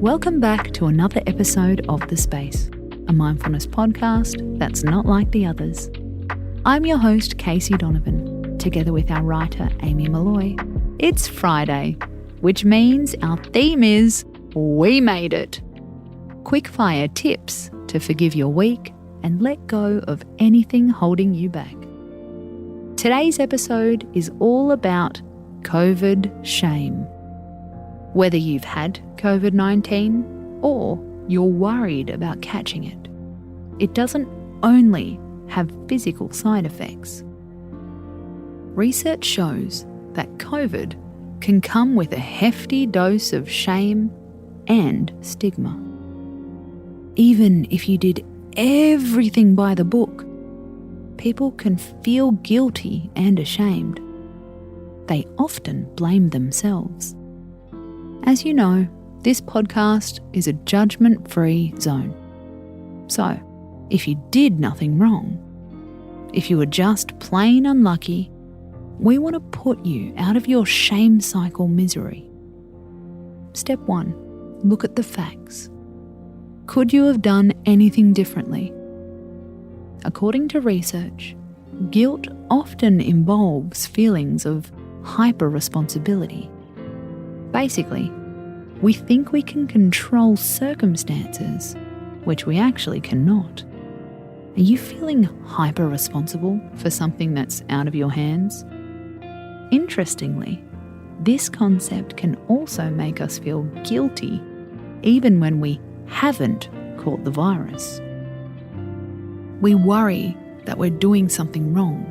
Welcome back to another episode of The Space, a mindfulness podcast that's not like the others. I'm your host, Casey Donovan, together with our writer, Amy Malloy. It's Friday, which means our theme is We Made It. Quickfire tips to forgive your week and let go of anything holding you back. Today's episode is all about COVID shame. Whether you've had COVID-19 or you're worried about catching it, it doesn't only have physical side effects. Research shows that COVID can come with a hefty dose of shame and stigma. Even if you did everything by the book, people can feel guilty and ashamed. They often blame themselves. As you know, this podcast is a judgment-free zone. So, if you did nothing wrong, if you were just plain unlucky, we want to put you out of your shame cycle misery. Step 1. Look at the facts. Could you have done anything differently? According to research, guilt often involves feelings of hyper-responsibility. Basically, we think we can control circumstances, which we actually cannot. Are you feeling hyper-responsible for something that's out of your hands? Interestingly, this concept can also make us feel guilty even when we haven't caught the virus. We worry that we're doing something wrong,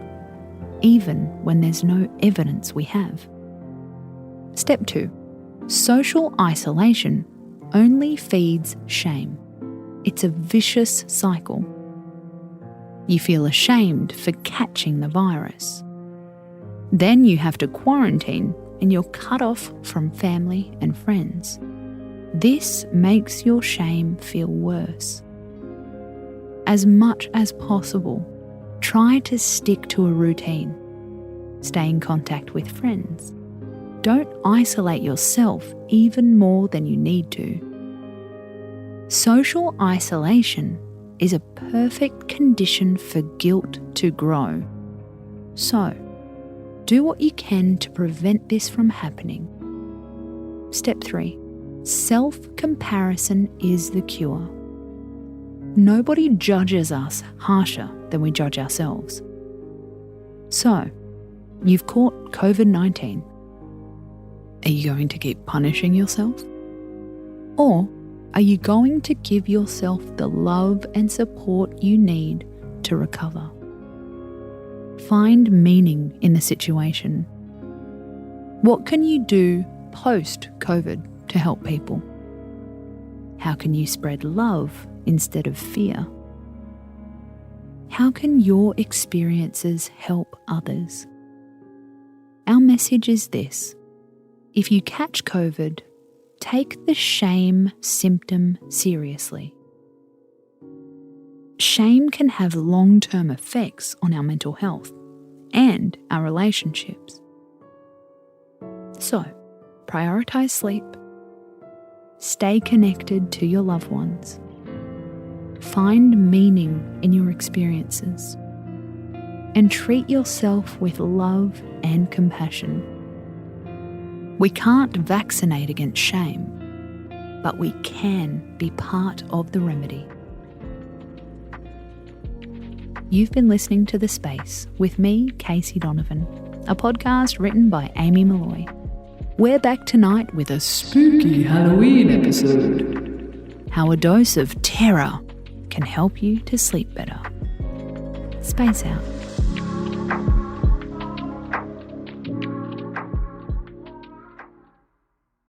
even when there's no evidence we have. Step 2. Social isolation only feeds shame. It's a vicious cycle. You feel ashamed for catching the virus. Then you have to quarantine and you're cut off from family and friends. This makes your shame feel worse. As much as possible, try to stick to a routine. Stay in contact with friends. Don't isolate yourself even more than you need to. Social isolation is a perfect condition for guilt to grow. So, do what you can to prevent this from happening. Step 3. Self-comparison is the cure. Nobody judges us harsher than we judge ourselves. So, you've caught COVID-19. Are you going to keep punishing yourself? Or are you going to give yourself the love and support you need to recover? Find meaning in the situation. What can you do post-COVID to help people? How can you spread love instead of fear? How can your experiences help others? Our message is this. If you catch COVID, take the shame symptom seriously. Shame can have long-term effects on our mental health and our relationships. So, prioritize sleep. Stay connected to your loved ones. Find meaning in your experiences. And treat yourself with love and compassion. We can't vaccinate against shame, but we can be part of the remedy. You've been listening to The Space with me, Casey Donovan, a podcast written by Amy Malloy. We're back tonight with a spooky Halloween episode. How a dose of terror can help you to sleep better. Space out.